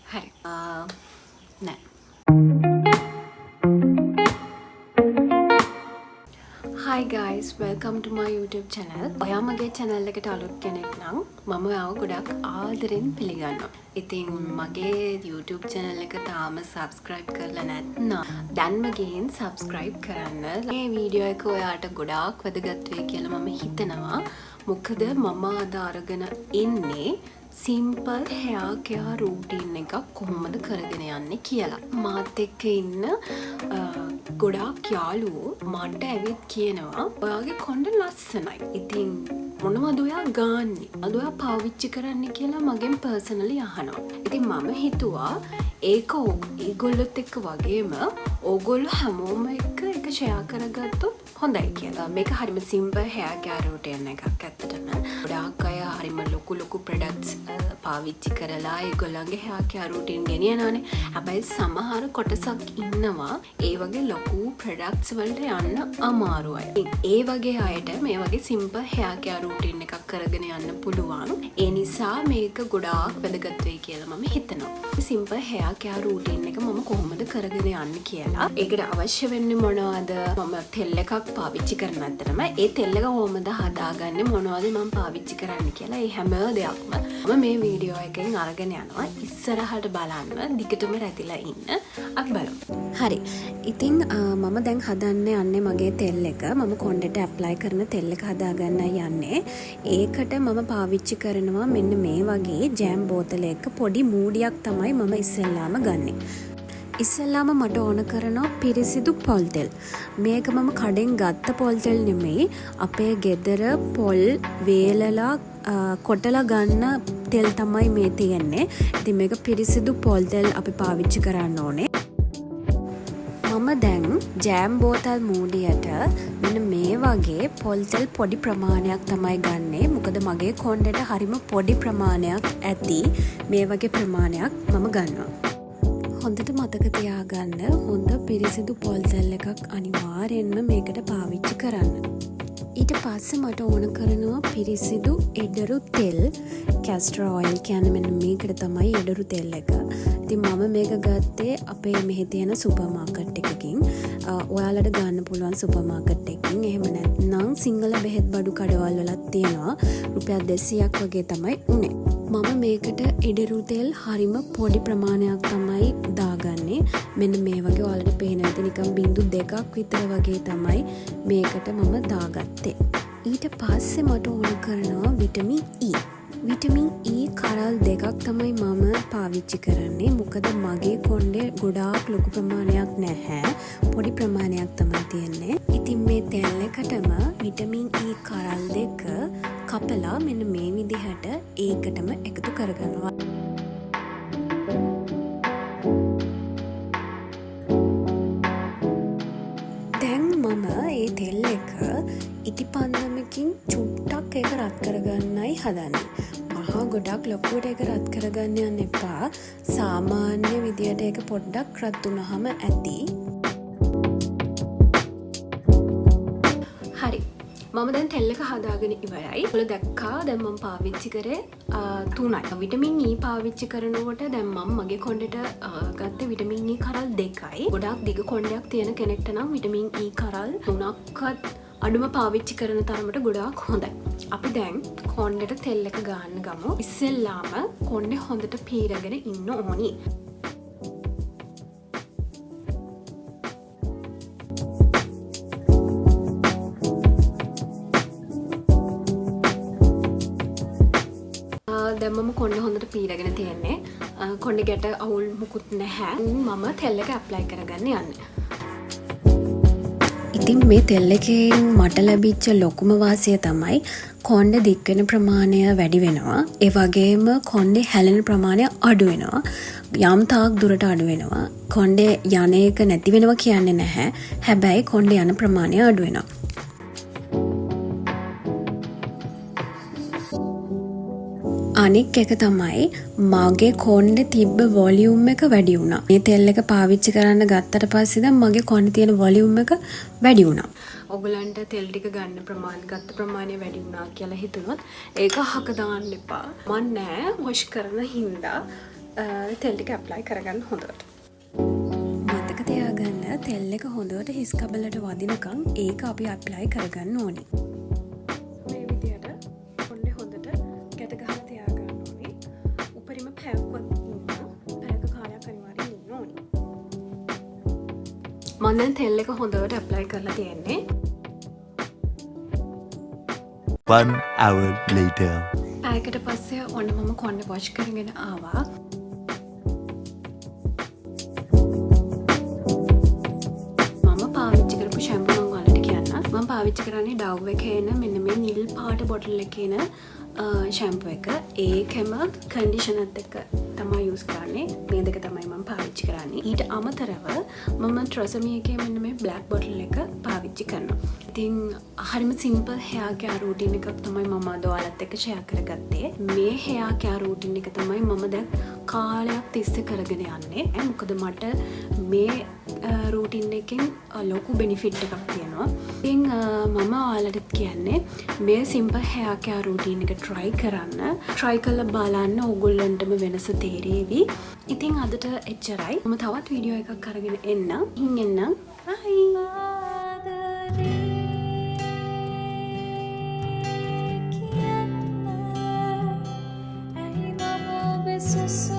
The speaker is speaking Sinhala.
හරි. නෑ. Hi guys, welcome to my YouTube channel. ඔයා මගේ channel එකට අලුත් කෙනෙක් නම් මම ඔයාව ගොඩක් ආදරෙන් පිළිගන්නවා. ඉතින් මගේ YouTube channel එක තාම subscribe කරලා නැත්නම් දැන්ම ගිහින් subscribe කරන්න. මේ වීඩියෝ එක ඔයාට ගොඩාක් වැදගත් වෙයි කියලා මම හිතනවා. මොකද මම අද අරගෙන ඉන්නේ simple hair care routine එකක් කොහොමද කරගෙන යන්නේ කියලා. මාත් එක්ක ඉන්න ගොඩාක් යාළුවෝ මට ඇවිත් කියනවා ඔයාගේ කොණ්ඩ ලස්සනයි. ඉතින් මොනවද ඔයා ගාන්නේ? අද ඔයා පාවිච්චි කරන්නේ කියලා මගෙන් පර්සනලි අහනවා. ඉතින් මම හිතුවා ඒක ඒගොල්ලොත් එක්ක වගේම ඕගොල්ලෝ හැමෝම එක්ක ඒක ෂෙයා කරගත්තොත් හොඳයි කියලා. මේක හරිම simple hair care routine එකක් ඇත්තටම. ගොඩාක් අය හරිම ලොකු products පාවිච්චි කරලා ඒගොල්ලන්ගේ hair care routine ගෙනියනවානේ. හැබැයි සමහර කොටසක් ඉන්නවා ඒ වගේ ලොකු products වලට යන්න අමාරු අය. ඒ වගේ අයට මේ වගේ simple hair care routine එකක් කරගෙන යන්න පුළුවන්. ඒ නිසා මේක ගොඩාක් වැදගත් වෙයි කියලා මම හිතනවා. simple hair care routine එක මම කොහොමද කරගෙන යන්නේ කියලා. ඒකට අවශ්‍ය වෙන්නේ මොනවද? මම තෙල් එකක් පාවිච්චි කරන අතරම ඒ තෙල් එක කොහොමද හදාගන්නේ, මොනවද මම පාවිච්චි කරන්න කියලා ඒ හැම දෙයක්ම මම මේ වීඩියෝ එකෙන් අරගෙන යනවා. ඉස්සරහට බලන්න, දිගටම රැඳිලා ඉන්න. අපි බලමු. හරි. ඉතින් මම දැන් හදන්න යන්නේ මගේ තෙල් එක. මම කොණ්ඩෙට ඇප්ලයි කරන තෙල් එක හදාගන්නයි යන්නේ. ඒකට මම පාවිච්චි කරනවා මෙන්න මේ වගේ ජෑම් බෝතලයක පොඩි මූඩියක් තමයි මම ඉස්සෙල්ලාම ගන්නෙ. ඉස්සෙල්ලාම මට ඕන කරනවා පිරිසිදු පොල් තෙල්. මේක මම කඩෙන් ගත්ත පොල් තෙල් නෙමෙයි. අපේ ගෙදර පොල් වේලලා කොටලා ගන්න තෙල් තමයි මේ තියෙන්නේ. ඉතින් මේක පිරිසිදු පොල් තෙල් අපි පාවිච්චි කරන්න ඕනේ. මම දැන් ජෑම් බෝතල් මූඩියට මෙන්න මේ වගේ පොල් තෙල් පොඩි ප්‍රමාණයක් තමයි ගන්නෙ. මොකද මගේ කොණ්ඩෙට හරිම පොඩි ප්‍රමාණයක් ඇති. මේ වගේ ප්‍රමාණයක් මම ගන්නවා. හොඳට මතක තියාගන්න, හොඳ පිරිසිදු පොල් තෙල් එකක් අනිවාර්යෙන්ම මේකට පාවිච්චි කරන්න. ඊට පස්සේ මට ඕන කරනවා පිරිසිදු එඩරු තෙල්. කැස්ටර් ඔයිල් කියන්නේ මෙන්න මේකට තමයි එඩරු තෙල් එක. ඉතින් මම මේක ගත්තේ අපේ මෙහි තියෙන සුපර් මාකට් එකකින්. ඔයාලට ගන්න පුළුවන් සුපර් මාකට් එකකින්. එහෙම නැත්නම් සිංහල බෙහෙත් බඩු කඩවල් වලත් තියෙනවා. රුපියල් 200ක් වගේ තමයි උනේ. මම මේකට එඩරු තෙල් හරිම පොඩි ප්‍රමාණයක් තමයි දාගන්නේ. මෙන්න මේ වගේ ඔයාලට පේන ඇති නිකන් බිංදු 2ක් විතර වගේ තමයි මේකට මම දාගත්තේ. ඊට පස්සේ මට ඕන කරනවා විටමින් E. විටමින් E කරල් 2ක් තමයි මම පාවිච්චි කරන්නේ. මොකද මගේ කොණ්ඩේ ගොඩාක් ලොකු ප්‍රමාණයක් නැහැ. පොඩි ප්‍රමාණයක් තමයි තියෙන්නේ. ඉතින් මේ තෙල් එකටම විටමින් E කරල් 2 කපලා මෙන්න මේ විදිහට ඒකටම එකතු කරගන්නවා. දැන් මම මේ තෙල් එක ඉටිපන්දමකින් චුට්ටක් ඒක රත් කරගන්නයි හදන්නේ. මහා ගොඩක් ලොකුවට ඒක රත් කරගන්න යන්න එපා. සාමාන්‍ය විදියට ඒක පොඩ්ඩක් රත් වුණාම ඇති. හරි. මම දැන් තෙල් එක හදාගෙන ඉවරයි. ඔයාලා දැක්කා දැන් මම පාවිච්චි කරේ 3යි. විටමින් E පාවිච්චි කරනකොට දැන් මම මගේ කොණ්ඩෙට ගත්තේ විටමින් E කරල් 2යි. ගොඩාක් දිග කොණ්ඩයක් තියෙන කෙනෙක්ට නම් විටමින් E කරල් 3ක්වත් අඩුම පාවිච්චි කරන තරමට ගොඩාක් හොඳයි. අපි දැන් කොණ්ඩෙට තෙල් එක ගන්න ගමු. ඉස්සෙල්ලාම කොණ්ඩේ හොඳට පීරගෙන ඉන්න ඕනි. දැන් මම කොණ්ඩේ හොඳට පීරගෙන තියන්නේ. කොණ්ඩේ ගැට අවුල් මුකුත් නැහැ. මම තෙල් එක ඇප්ලයි කරගන්න යන්නේ. ඉතින් මේ තෙල් එකෙන් මට ලැබිච්ච ලොකුම වාසිය තමයි කොණ්ඩේ දික් වෙන ප්‍රමාණය වැඩි වෙනවා. ඒ වගේම කොණ්ඩේ හැලෙන ප්‍රමාණය අඩු වෙනවා. යම් තාක් දුරට අඩු වෙනවා. කොණ්ඩේ යන එක නැති වෙනවා කියන්නේ නැහැ. හැබැයි කොණ්ඩේ යන ප්‍රමාණය අඩු වෙනවා. අනික් එක තමයි මගේ කොණ්ඩේ තිබ්බ වොලියුම් එක වැඩි වුණා. මේ තෙල් එක පාවිච්චි කරන්න ගත්තට පස්සේ දැන් මගේ කොණ්ඩේ තියෙන වොලියුම් එක වැඩි වුණා. ඔයගලන්ට තෙල් ටික ගන්න ගත්ත ප්‍රමාණය වැඩි වුණා කියලා හිතුනොත් ඒක අහක දාන්න එපා. මම නෑ වොෂ් කරන හින්දා තෙල් ටික ඇප්ලයි කරගන්න හොඳට. මතක තියාගන්න තෙල් එක හොඳට හිස් කබලට වදිනකම් ඒක අපි ඇප්ලයි කරගන්න ඕනි. මේ විදියට ඔන්න හොඳට ගැට ගහලා තියාගන්න ඕනි. උපරිම පැයක්වත් ඉන්න. පැයක කාලයක් අනිවාර්යෙන් ඉන්න ඕනි. මම දැන් තෙල් එක හොඳට ඇප්ලයි කරලා තියෙන්නේ. 1 hour later. පැයකට පස්සේ ඔන්න මම කොණ්ඩ වොෂ් කරගෙන ආවා. මම පාවිච්චි කරපු ෂැම්පු මම ඔයාලට කියන්නම්. මම පාවිච්චි කරන්නේ Dove එකේ එන මෙන්න මේ නිල් පාට බොටල් එකේ එන ෂැම්පු එක. ඒකෙම කන්ඩිෂනර්ත් එක්ක තමයි යූස් කරන්නේ. මේ දෙක තමයි මම පාවිච්චි කරන්නේ. ඊට අමතරව මම Tresemme එකේ මෙන්න මේ බ්ලැක් බොටල් එක පාවිච්චි කරනවා. ඉතින් හරිම සිම්පල් හෙයා කෙයාර් රූටින් එකක් තමයි මම අද ඔයාලත් එක්ක ෂෙයා කරගත්තේ. මේ හෙයා කෙයාර් රූටින් එක තමයි මම දැන් කාලයක් තිස්සේ කරගෙන යන්නේ. මොකද මට මේ රූටින් එකෙන් ලොකු බෙනිෆිට් එකක් තියෙනවා. ඉතින් මම ඔයාලට කියන්නේ මේ සිම්පල් හෙයා කෙයාර් රූටින් එක try කරන්න. try කරලා බලන්න ඕගොල්ලන්ටම වෙනස තේරෙවි. ඉතින් අදට එච්චරයි. මම තවත් වීඩියෝ එකක් අරගෙන එන්නම්. එන්නම්. bye. So